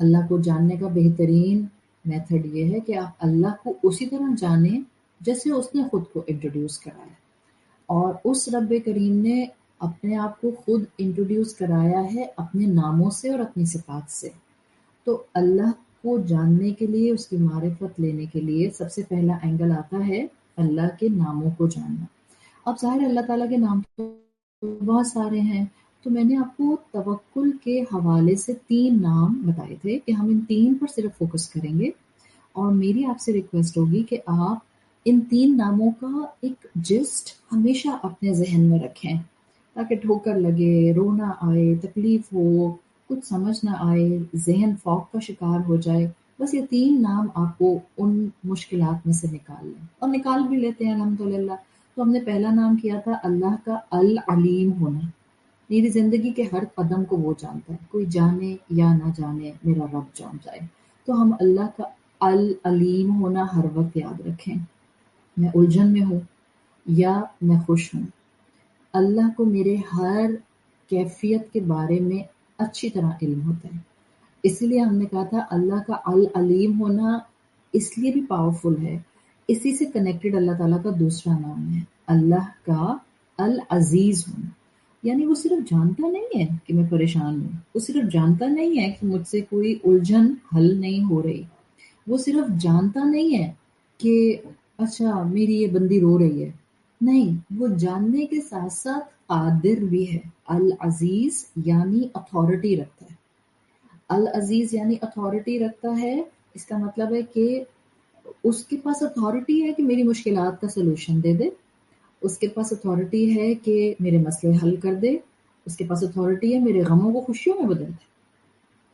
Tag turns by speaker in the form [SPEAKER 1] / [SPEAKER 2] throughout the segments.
[SPEAKER 1] اللہ کو جاننے کا بہترین میتھڈ یہ ہے کہ آپ اللہ کو اسی طرح جانیں جیسے اس نے خود کو انٹروڈیوس کرایا، اور اس رب کریم نے اپنے آپ کو خود انٹروڈیوس کرایا ہے اپنے ناموں سے اور اپنی صفات سے۔ تو اللہ کو جاننے کے لیے، اس کی معرفت لینے کے لیے سب سے پہلا اینگل آتا ہے اللہ کے ناموں کو جاننا۔ اب ظاہر ہے اللہ تعالیٰ کے نام تو بہت سارے ہیں، تو میں نے آپ کو توکل کے حوالے سے 3 نام بتائے تھے کہ ہم ان 3 پر صرف فوکس کریں گے، اور میری آپ سے ریکویسٹ ہوگی کہ آپ ان 3 ناموں کا ایک جسٹ ہمیشہ اپنے ذہن میں رکھیں، تاکہ ٹھوکر لگے، رونا آئے، تکلیف ہو، کچھ سمجھ نہ آئے، ذہن فوگ کا شکار ہو جائے، بس یہ 3 نام آپ کو ان مشکلات میں سے نکال لیں، اور نکال بھی لیتے ہیں الحمدللہ۔ تو ہم نے پہلا نام کیا تھا اللہ کا العلیم ہونا، میری زندگی کے ہر قدم کو وہ جانتا ہے، کوئی جانے یا نہ جانے میرا رب جان جائے۔ تو ہم اللہ کا العلیم ہونا ہر وقت یاد رکھیں، میں الجھن میں ہوں یا میں خوش ہوں، اللہ کو میرے ہر کیفیت کے بارے میں اچھی طرح علم ہوتا ہے۔ اسی لیے ہم نے کہا تھا اللہ کا العلیم ہونا اس لیے بھی پاورفل ہے، اسی سے کنیکٹڈ اللہ تعالیٰ کا دوسرا نام ہے اللہ کا العزیز ہونا، یعنی وہ صرف جانتا نہیں ہے کہ میں پریشان ہوں، وہ صرف جانتا نہیں ہے کہ مجھ سے کوئی الجھن حل نہیں ہو رہی، وہ صرف جانتا نہیں ہے کہ اچھا میری یہ بندی رو رہی ہے، نہیں، وہ جاننے کے ساتھ ساتھ قادر بھی ہے۔ العزیز یعنی اتھارٹی رکھتا ہے، العزیز یعنی اتھارٹی رکھتا ہے، اس کا مطلب ہے کہ اس کے پاس اتھارٹی ہے کہ میری مشکلات کا سلوشن دے دے، اس کے پاس اتھارٹی ہے کہ میرے مسئلے حل کر دے، اس کے پاس اتھارٹی ہے میرے غموں کو خوشیوں میں بدل دے،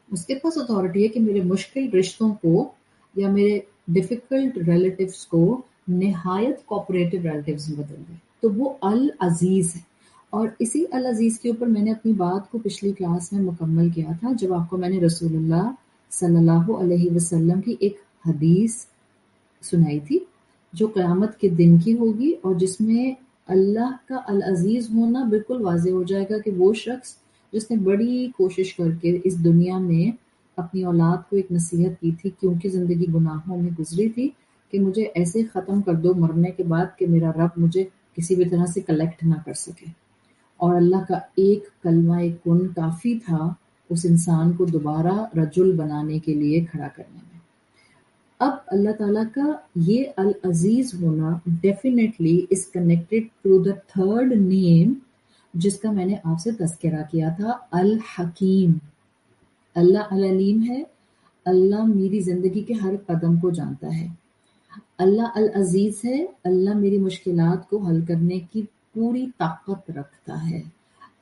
[SPEAKER 1] اس کے پاس اتھارٹی ہے کہ میرے مشکل رشتوں کو یا میرے ڈیفیکلٹ ریلیٹیوز کو نہایت کوپریٹو ریلیٹیوز میں بدل دے، تو وہ العزیز ہے۔ اور اسی العزیز کے اوپر میں نے اپنی بات کو پچھلی کلاس میں مکمل کیا تھا، جب آپ کو میں نے رسول اللہ صلی اللہ علیہ وسلم کی ایک حدیث سنائی تھی جو قیامت کے دن کی ہوگی، اور جس میں اللہ کا العزیز ہونا بالکل واضح ہو جائے گا کہ وہ شخص جس نے بڑی کوشش کر کے اس دنیا میں اپنی اولاد کو ایک نصیحت کی تھی، کیونکہ زندگی گناہوں میں گزری تھی، کہ مجھے ایسے ختم کر دو مرنے کے بعد کہ میرا رب مجھے کسی بھی طرح سے کلیکٹ نہ کر سکے، اور اللہ کا ایک کلمہ کن کافی تھا اس انسان کو دوبارہ رجل بنانے کے لیے کھڑا کرنے میں۔ اب اللہ تعالیٰ کا یہ العزیز ہونا definitely is connected to the third name جس کا میں نے آپ سے تذکرہ کیا تھا، الحکیم۔ اللہ العلیم ہے، اللہ میری زندگی کے ہر قدم کو جانتا ہے، اللہ العزیز ہے، اللہ میری مشکلات کو حل کرنے کی پوری طاقت رکھتا ہے،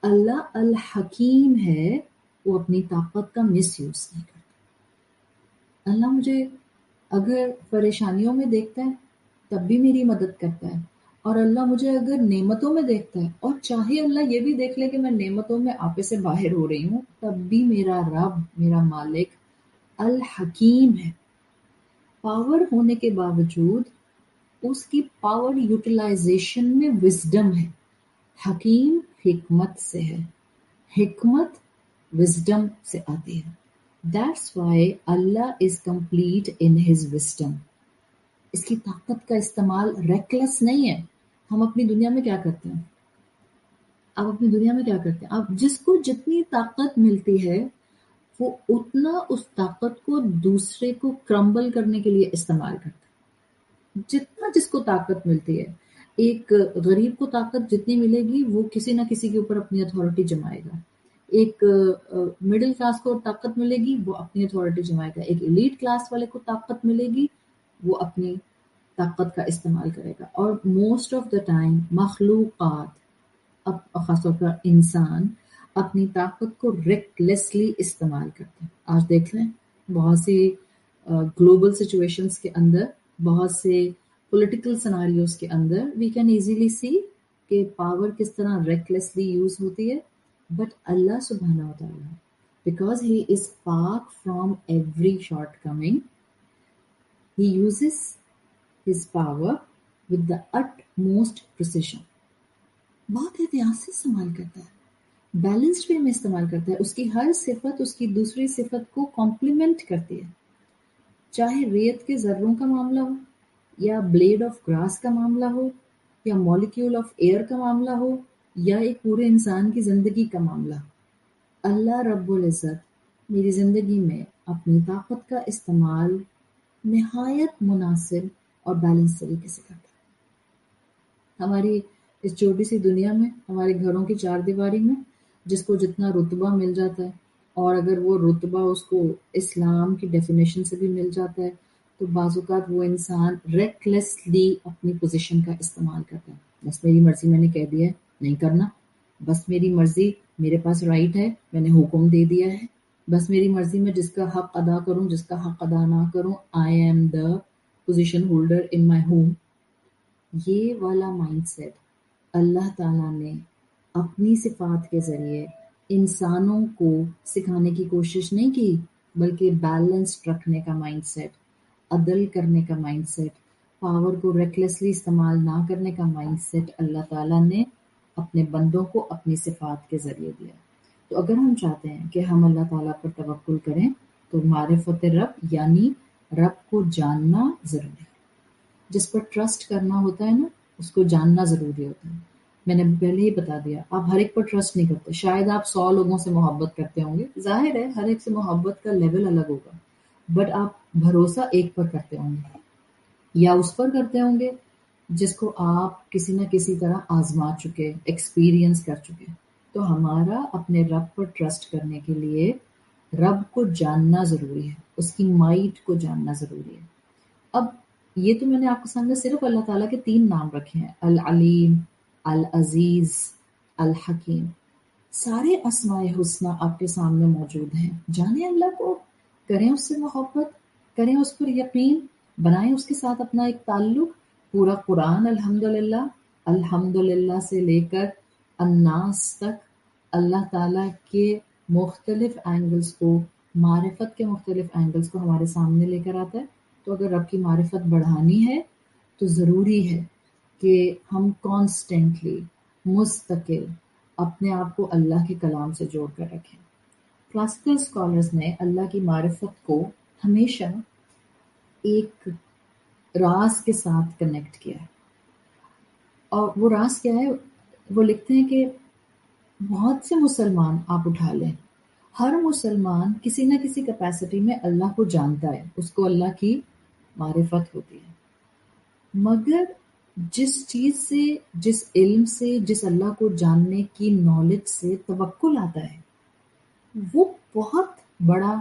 [SPEAKER 1] اللہ الحکیم ہے، وہ اپنی طاقت کا مس یوز نہیں کرتا، اللہ مجھے اگر پریشانیوں میں دیکھتا ہے تب بھی میری مدد کرتا ہے، اور اللہ مجھے اگر نعمتوں میں دیکھتا ہے اور چاہے اللہ یہ بھی دیکھ لے کہ میں نعمتوں میں آپے سے باہر ہو رہی ہوں، تب بھی میرا رب، میرا مالک الحکیم ہے، پاور ہونے کے باوجود اس کی پاور یوٹیلائزیشن میں وزڈم ہے، حکیم حکمت سے ہے، حکمت وزڈم سے آتی ہے، That's why Allah is complete in His wisdom۔ اس کی طاقت کا استعمال ریکلیس نہیں ہے۔ ہم اپنی دنیا میں کیا کرتے ہیں؟ آپ اپنی دنیا میں کیا کرتے ہیں؟ آپ جس کو جتنی طاقت ملتی ہے وہ اتنا اس طاقت کو دوسرے کو کرمبل کرنے کے لیے استعمال کرتا ہے، جتنا جس کو طاقت ملتی ہے۔ ایک غریب کو طاقت جتنی ملے گی وہ کسی نہ کسی کے اوپر اپنی اتھارٹی جمائے گا، ایک مڈل کلاس کو طاقت ملے گی وہ اپنی اتھارٹی جمائے گا، ایک ایلیٹ کلاس والے کو طاقت ملے گی وہ اپنی طاقت کا استعمال کرے گا، اور موسٹ آف دا ٹائم مخلوقات، اب خاص طور پر انسان، اپنی طاقت کو ریکلیسلی استعمال کرتے ہیں۔ آج دیکھ لیں بہت سی گلوبل سچویشنز کے اندر، بہت سے پولیٹیکل سناریوز کے اندر وی کین ایزیلی سی کہ پاور کس طرح ریکلیسلی یوز ہوتی ہے، بٹ اللہ سبحانہ وتعالی بیکاز ہی از پاک from every short coming, he uses his power with the utmost precision، بہت احتیاط سے استعمال کرتا ہے، بیلنسڈ وے میں استعمال کرتا ہے. اس کی ہر صفت اس کی دوسری صفت کو کمپلیمنٹ کرتی ہے. چاہے ریت کے ذروں کا معاملہ ہو، یا بلیڈ آف گراس کا معاملہ ہو، یا مالیکیول آف ایئر کا معاملہ ہو، یا ایک پورے انسان کی زندگی کا معاملہ ہو. اللہ رب العزت میری زندگی میں اپنی طاقت کا استعمال نہایت مناسب اور بیلنس طریقے سے کرتا ہے. ہماری اس چھوٹی سی دنیا میں، ہمارے گھروں کی چار دیواری میں جس کو جتنا رتبہ مل جاتا ہے، اور اگر وہ رتبہ اس کو اسلام کی ڈیفینیشن سے بھی مل جاتا ہے، تو بعض اوقات وہ انسان ریکلیسلی اپنی پوزیشن کا استعمال کرتا ہے. بس میری مرضی، میں نے کہہ دیا ہے نہیں کرنا، بس میری مرضی، میرے پاس رائٹ ہے، میں نے حکم دے دیا ہے، بس میری مرضی میں جس کا حق ادا کروں، جس کا حق ادا نہ کروں. I am the position holder in my home. یہ والا مائنڈ سیٹ اللہ تعالیٰ نے اپنی صفات کے ذریعے انسانوں کو سکھانے کی کوشش نہیں کی، بلکہ بیلنسڈ رکھنے کا مائنڈ سیٹ، عدل کرنے کا مائنڈ سیٹ، پاور کو ریکلیسلی استعمال نہ کرنے کا مائنڈ سیٹ اللہ تعالیٰ نے اپنے بندوں کو اپنی صفات کے ذریعے دیا. تو اگر ہم چاہتے ہیں کہ ہم اللہ تعالیٰ پر توکل کریں تو معرفت رب یعنی رب کو جاننا ضروری ہے. جس پر ٹرسٹ کرنا ہوتا ہے نا، اس کو جاننا ضروری ہوتا ہے. میں نے پہلے ہی بتا دیا، آپ ہر ایک پر ٹرسٹ نہیں کرتے. شاید آپ 100 لوگوں سے محبت کرتے ہوں گے، ظاہر ہے ہر ایک سے محبت کا لیول الگ ہوگا، بٹ آپ بھروسہ ایک پر کرتے ہوں گے، یا اس پر کرتے ہوں گے جس کو آپ کسی نہ کسی طرح آزما چکے، ایکسپیرینس کر چکے. تو ہمارا اپنے رب پر ٹرسٹ کرنے کے لیے رب کو جاننا ضروری ہے، اس کی مائٹ کو جاننا ضروری ہے. اب یہ تو میں نے آپ کے سامنے صرف اللہ تعالیٰ کے 3 نام رکھے ہیں، العلیم، العزیز، الحکیم. سارے اسماء حسنی آپ کے سامنے موجود ہیں. جانیں اللہ کو، کریں اس سے محبت، کریں اس پر یقین، بنائیں اس کے ساتھ اپنا ایک تعلق. پورا قرآن الحمدللہ سے لے کر الناس تک اللہ تعالیٰ کے مختلف اینگلز کو، معرفت کے مختلف اینگلز کو ہمارے سامنے لے کر آتا ہے. تو اگر رب کی معرفت بڑھانی ہے تو ضروری ہے کہ ہم کانسٹنٹلی، مستقل اپنے آپ کو اللہ کے کلام سے جوڑ کر رکھیں. کلاسیکل اسکالرز نے اللہ کی معرفت کو ہمیشہ ایک راز کے ساتھ کنیکٹ کیا ہے، اور وہ راز کیا ہے؟ وہ لکھتے ہیں کہ بہت سے مسلمان آپ اٹھا لیں، ہر مسلمان کسی نہ کسی کیپیسٹی میں اللہ کو جانتا ہے، اس کو اللہ کی معرفت ہوتی ہے، مگر جس چیز سے، جس علم سے، جس اللہ کو جاننے کی نالج سے توکل آتا ہے، وہ بہت بڑا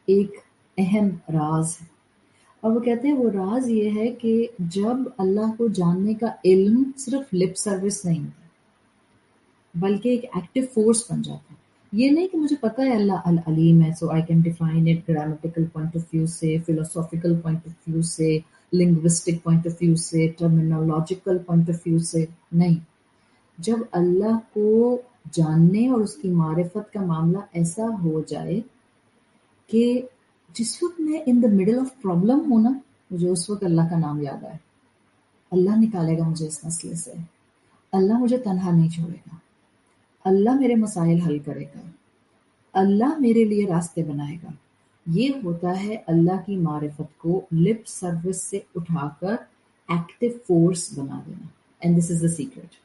[SPEAKER 1] ایک اہم راز ہے. اور وہ کہتے ہیں وہ راز یہ ہے کہ جب اللہ کو جاننے کا علم صرف لپ سروس نہیں ہوتا بلکہ ایک ایکٹیو فورس بن جاتا ہے. یہ نہیں کہ مجھے پتہ ہے اللہ العلیم ہے، so I can define it grammatical point of view سے، فلوسافیکل پوائنٹ آف ویو سے، لنگوسٹک پوائنٹ آف ویو سے، ٹرمینالوجیکل پوائنٹ آف ویو سے. نہیں، جب اللہ کو جاننے اور اس کی معرفت کا معاملہ ایسا ہو جائے کہ جس وقت میں ان دا مڈل آف پرابلم ہوں نا، مجھے اس وقت اللہ کا نام یاد آئے. اللہ نکالے گا مجھے اس مسئلے سے، اللہ مجھے تنہا نہیں چھوڑے گا، اللہ میرے مسائل حل کرے گا، اللہ میرے لیے راستے بنائے گا. یہ ہوتا ہے اللہ کی معرفت کو لپ سروس سے اٹھا کر ایکٹیو فورس بنا دینا. And this is the secret.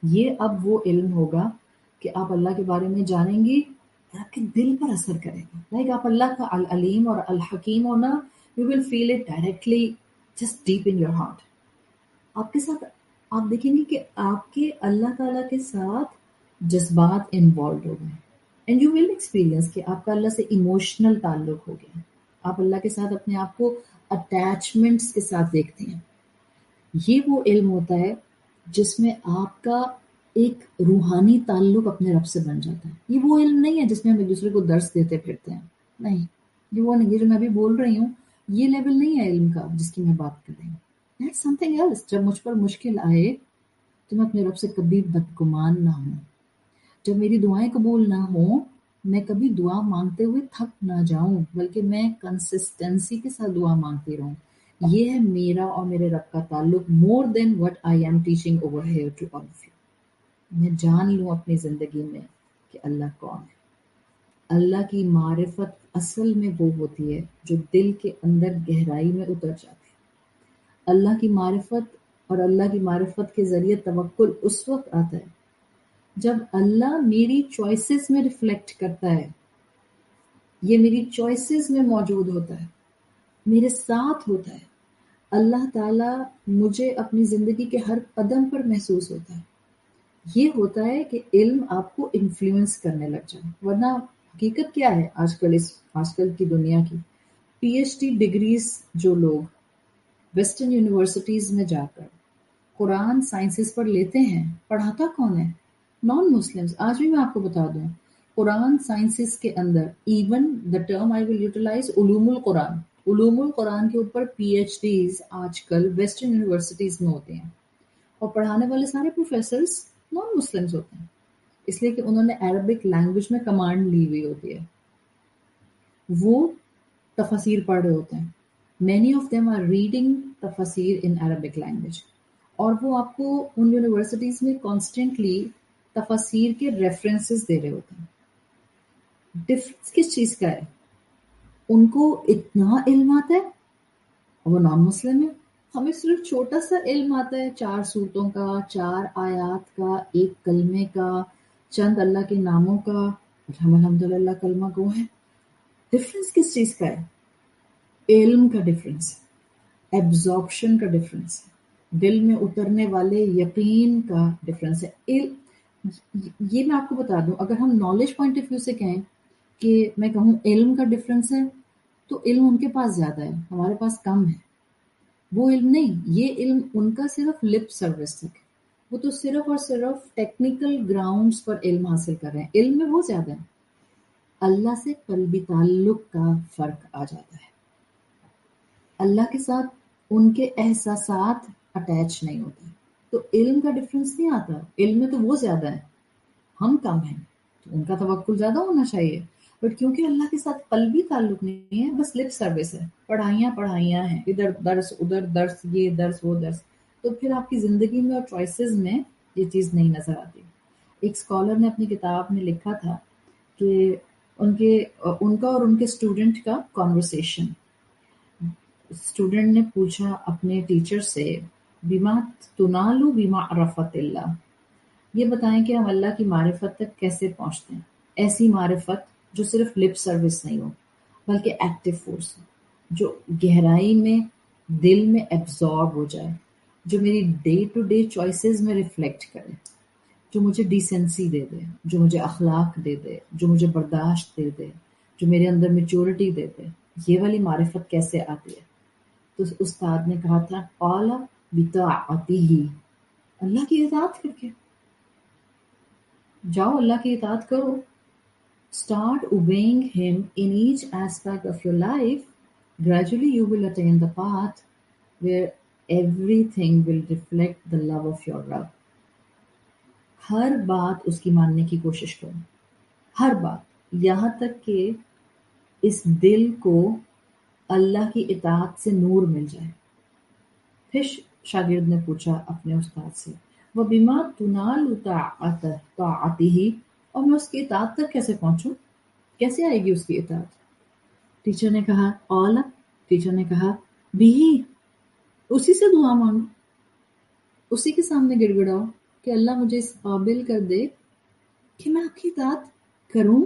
[SPEAKER 1] یہ اب وہ علم ہوگا کہ آپ اللہ کے بارے میں جانیں گی اور آپ کے دل پر اثر کرے گا. لائک آپ اللہ کا العلیم اور الحکیم ہونا، you will feel it directly just deep in your heart. آپ کے ساتھ آپ دیکھیں گے کہ آپ کے اللہ تعالیٰ کے ساتھ جذبات انوالوڈ ہو گئے، اینڈ یو ول ایکسپیرینس کہ آپ کا اللہ سے ایموشنل تعلق ہو گیا. آپ اللہ کے ساتھ اپنے آپ کو اٹیچمنٹس کے ساتھ دیکھتے ہیں. یہ وہ علم ہوتا ہے جس میں آپ کا ایک روحانی تعلق اپنے رب سے بن جاتا ہے. یہ وہ علم نہیں ہے جس میں ہم ایک دوسرے کو درس دیتے پھرتے ہیں. نہیں، یہ وہ نہیں. یہ جو میں ابھی بول رہی ہوں یہ لیول نہیں ہے علم کا جس کی میں بات کر رہی ہوں. That's something else. جب مجھ پر مشکل آئے تو میں اپنے رب سے کبھی بدگمان نہ ہوں. جب میری دعائیں قبول نہ ہوں، میں کبھی دعا مانگتے ہوئے تھک نہ جاؤں، بلکہ میں کنسسٹنسی کے ساتھ دعا مانگتی رہوں. یہ ہے میرا اور میرے رب کا تعلق، more than what I am teaching over here to all of you. میں جان لوں اپنی زندگی میں کہ اللہ کون ہے۔ اللہ کی معرفت اصل میں وہ ہوتی ہے جو دل کے اندر گہرائی میں اتر جاتی ہے۔ اللہ کی معرفت اور اللہ کی معرفت کے ذریعے توکل اس وقت آتا ہے جب اللہ میری چوائسز میں ریفلیکٹ کرتا ہے، یہ میری چوائسز میں موجود ہوتا ہے، میرے ساتھ ہوتا ہے۔ اللہ تعالیٰ مجھے اپنی زندگی کے ہر قدم پر محسوس ہوتا ہے۔ یہ ہوتا ہے کہ علم آپ کو انفلوئنس کرنے لگ جائے، ورنہ حقیقت کیا ہے آج کل کی دنیا کی؟ پی ایچ ڈی ڈگریز جو لوگ ویسٹرن یونیورسٹیز میں جا کر قرآن سائنسز پر لیتے ہیں، پڑھاتا کون ہے؟ Non Muslims. آج بھی میں آپ کو بتا دوں، قرآن سائنسز کے اندر even the term I will utilize علوم القرآن کے اوپر پی ایچ ڈیز آج کل ویسٹرن یونیورسٹیز میں ہوتے ہیں، اور پڑھانے والے سارے پروفیسرز نان مسلمز ہوتے ہیں، اس لیے کہ انہوں نے عربک لینگویج میں کمانڈ لی ہوئی ہوتی ہے۔ وہ تفاسیر پڑھ رہے ہوتے ہیں، many of them are reading تفاسیر in Arabic language، اور وہ آپ کو ان یونیورسٹیز میں کانسٹنٹلی تفاسیر کے ریفرنسز دے رہے ہوتے ہیں۔ ڈفرینس کس چیز کا ہے؟ ان کو اتنا علم آتا ہے اور وہ نان مسلم ہے، ہمیں صرف چھوٹا سا علم آتا ہے 4 صورتوں کا، 4 آیات کا، ایک کلمے کا، چند اللہ کے ناموں کا، اور ہم الحمدللہ کلمہ گو ہیں۔ ڈفرینس کس چیز کا ہے؟ علم کا ڈفرینس، ایبزارپشن کا ڈفرینس، دل میں اترنے والے یقین کا ڈفرینس ہے۔ یہ میں آپ کو بتا دوں، اگر ہم نالج پوائنٹ آف ویو سے کہیں کہ میں کہوں علم کا ڈفرینس ہے، تو علم ان کے پاس زیادہ ہے، ہمارے پاس کم ہے۔ وہ علم نہیں، یہ علم ان کا صرف لپ سروس تک ہے، وہ تو صرف اور صرف ٹیکنیکل گراؤنڈز پر علم حاصل کر رہے ہیں، علم میں وہ زیادہ ہے۔ اللہ سے قلبی تعلق کا فرق آ جاتا ہے، اللہ کے ساتھ ان کے احساسات اٹیچ نہیں ہوتے، تو علم کا ڈفرینس نہیں آتا۔ علم میں تو وہ زیادہ ہے، ہم کم ہیں، تو ان کا توکل زیادہ ہونا چاہیے، بٹ کیونکہ اللہ کے ساتھ قلبی تعلق نہیں ہے، بس لپ سروس ہے، پڑھائیاں ہیں، ادھر درس ادھر درس، یہ درس وہ درس، تو پھر آپ کی زندگی میں اور چوائسیز میں یہ چیز نہیں نظر آتی۔ ایک اسکالر نے اپنی کتاب میں لکھا تھا کہ ان کا اور ان کے اسٹوڈنٹ کا کانورسیشن، اسٹوڈنٹ نے پوچھا اپنے ٹیچر سے، بما تنالو بما عرفت اللہ، یہ بتائیں کہ ہم اللہ کی معرفت تک کیسے پہنچتے ہیں، ایسی معرفت جو صرف لپ سروس نہیں ہو بلکہ ایکٹیو فورس ہو، جو گہرائی میں دل میں ایبزارب ہو جائے، جو میری ڈے ٹو ڈے چوائسیز میں ریفلیکٹ کرے، جو مجھے ڈیسنسی دے دے، جو مجھے اخلاق دے دے، جو مجھے برداشت دے دے، جو میرے اندر میچورٹی دے دے۔ یہ والی معرفت کیسے آتی ہے؟ تو استاد نے کہا تھا قال بطاعتہ، اللہ کی اطاعت کر کے جاؤ، اللہ کی اطاعت کرو، start obeying him in each aspect of your life. Gradually you will attain the path where everything will reflect the love of your Rabb. ہر بات اس کی ماننے کی کوشش کرو، ہر بات، یہاں تک کہ اس دل کو اللہ کی اطاعت سے نور مل جائے۔ پھر شاگرد نے پوچھا اپنے استاد سے، وَبِمَا تُنَالُ طَاعَتِهِ، اور میں اس کی اطاعت تک کیسے پہنچوں، کیسے آئے گی اس کی اطاعت؟ ٹیچر نے کہا ٹیچر نے کہا بھی، اسی سے دعا مانگو، اسی کے سامنے گڑ گڑاؤ کہ اللہ مجھے اس قابل کر دے کہ میں آپ کی اطاعت کروں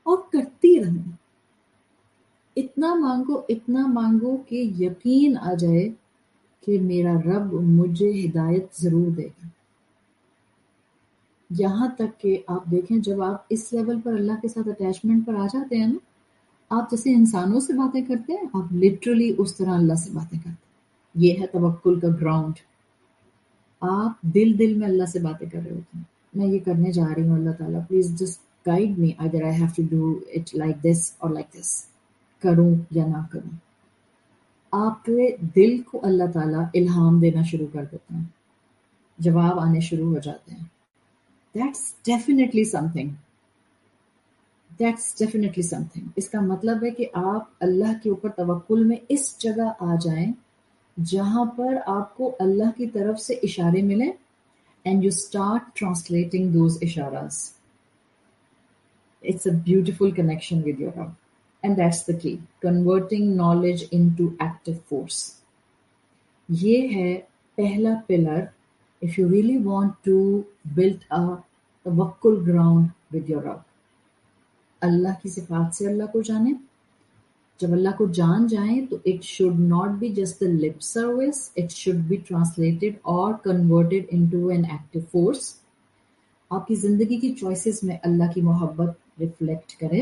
[SPEAKER 1] اور کرتی رہوں۔ اتنا مانگو کہ یقین آ جائے کہ میرا رب مجھے ہدایت ضرور دے گا۔ یہاں تک کہ آپ دیکھیں، جب آپ اس لیول پر اللہ کے ساتھ اٹیچمنٹ پر آ جاتے ہیں نا، آپ جیسے انسانوں سے باتیں کرتے ہیں، آپ لٹرلی اس طرح اللہ سے باتیں کرتے ہیں۔ یہ ہے توکل کا گراؤنڈ۔ آپ دل میں اللہ سے باتیں کر رہے ہوتے ہیں، میں یہ کرنے جا رہی ہوں، اللہ تعالیٰ please just guide me, either I have to do it like this or like this، کروں یا نہ کروں۔ آپ کے دل کو اللہ تعالیٰ الہام دینا شروع کر دیتے ہیں، جواب آنے شروع ہو جاتے ہیں۔ That's definitely something. That's definitely something. اس کا مطلب ہے کہ آپ اللہ کے اوپر توکل میں اس جگہ آ جائیں جہاں پر آپ کو اللہ کی طرف سے اشارے ملیں and you start translating those isharas. It's a beautiful connection with your Rabb. And that's the key. Converting knowledge into active force. یہ ہے پہلا pillar if you really want to build a توکل ground with your Rabb. اللہ کی صفات سے اللہ کو جانیں. جب اللہ کو جان جائیں تو it should not be just the lip service, it should be translated or converted into an active force. آپ کی زندگی کی چوائسز میں اللہ کی محبت ریفلیکٹ کرے.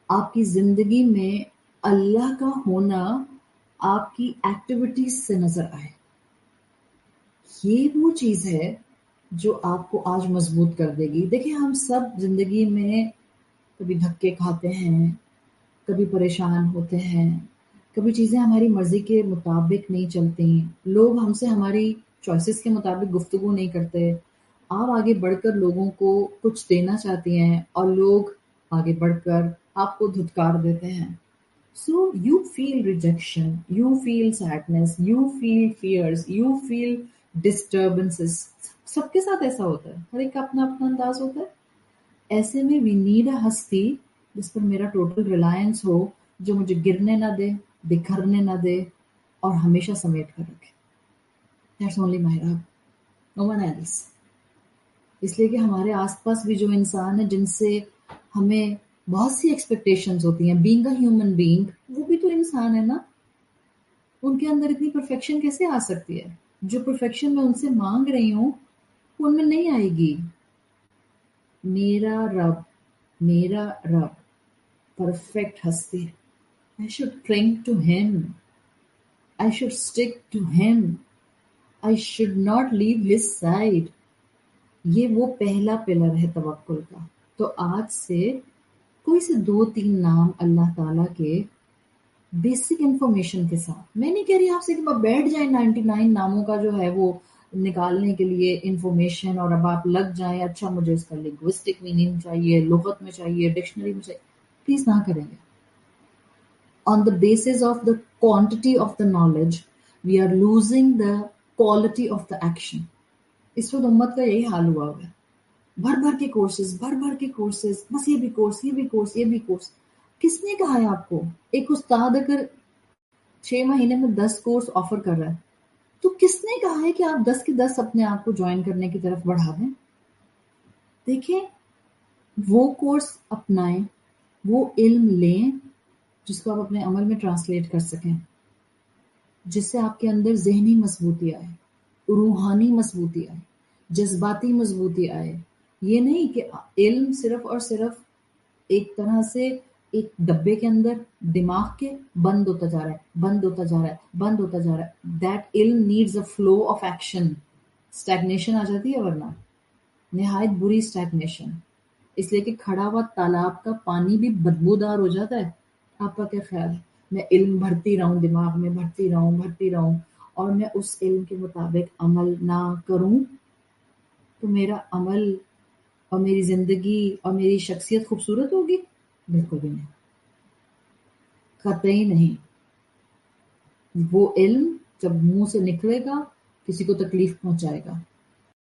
[SPEAKER 1] آپ کی زندگی میں اللہ کا ہونا آپ کی ایکٹیویٹیز سے نظر آئے. یہ وہ چیز ہے جو آپ کو آج مضبوط کر دے گی. دیکھیں ہم سب زندگی میں کبھی دھکے کھاتے ہیں, کبھی پریشان ہوتے ہیں, کبھی چیزیں ہماری مرضی کے مطابق نہیں چلتی, لوگ ہم سے ہماری چوائسز کے مطابق گفتگو نہیں کرتے. آپ آگے بڑھ کر لوگوں کو کچھ دینا چاہتی ہیں اور لوگ آگے بڑھ کر آپ کو دھتکار دیتے ہیں. So you feel rejection, you feel sadness, you feel fears, you feel disturbances. سب کے ساتھ ایسا ہوتا ہے, ہر ایک کا اپنا اپنا انداز ہوتا ہے. ایسے میں we need a ہستی جس پر میرا ٹوٹل ریلائنس ہو, جو مجھے گرنے نہ دے, بکھرنے نہ دے اور ہمیشہ سمیٹ کر رکھے. That's only my Rabb, no one else. اس لیے کہ ہمارے آس پاس بھی جو انسان ہیں جن سے ہمیں بہت سی ایکسپیکٹیشنز ہوتی ہیں, بینگ اے ہیومن بینگ, وہ بھی تو انسان ہے نا. ان کے اندر اتنی پرفیکشن کیسے آ سکتی ہے؟ جو پرفیکشن میں ان سے مانگ رہی ہوں وہ ان میں نہیں آئے گی. میرا رب پرفیکٹ ہستی ہے. I should cling to him. I should stick to him. I should not leave his side. یہ وہ پہلا پلر ہے توکل کا. تو آج سے کوئی سے 2-3 نام اللہ تعالیٰ کے بیسک انفارمیشن کے ساتھ, میں نہیں کہہ رہی آپ سے کہ آپ بیٹھ جائیں 99 ناموں کا جو ہے وہ نکالنے کے لیے انفارمیشن, اور اب آپ لگ جائیں اچھا مجھے اس کا لنگوسٹک میننگ چاہیے, لغت میں چاہیے, ڈکشنری میں چاہیے. پلیز نہ کریں گے. On the basis of the quantity of the knowledge, we are losing the quality of the action. اس وقت امت کا یہی حال ہوا ہے. بھر بھر کے کورسز, بس یہ بھی کورس. کس نے کہا ہے آپ کو؟ ایک استاد اگر 6 مہینے میں 10 کورس آفر کر رہا ہے تو کس نے کہا ہے کہ آپ 10 کے 10 اپنے آپ کو جوائن کرنے کی طرف بڑھا دیں؟ دیکھیں, وہ کورس اپنائیں, وہ علم لیں جس کو آپ اپنے عمل میں ٹرانسلیٹ کر سکیں, جس سے آپ کے اندر ذہنی مضبوطی آئے, روحانی مضبوطی آئے, جذباتی مضبوطی آئے. یہ نہیں کہ علم صرف اور صرف ایک طرح سے ایک ڈبے کے اندر دماغ کے بند ہوتا جا رہا ہے. That علم needs a flow of action. Stagnation آ جاتی ہے, ورنہ نہایت بری اسٹیگنیشن. اس لیے کہ کھڑا ہوا تالاب کا پانی بھی بدبودار ہو جاتا ہے. آپ کا کیا خیال ہے؟ میں علم بھرتی رہوں, دماغ میں بھرتی رہوں اور میں اس علم کے مطابق عمل نہ کروں تو میرا عمل اور میری زندگی اور میری شخصیت خوبصورت ہوگی؟ بالکل بھی نہیں, قطعی نہیں. وہ علم جب منہ سے نکلے گا کسی کو تکلیف پہنچائے گا.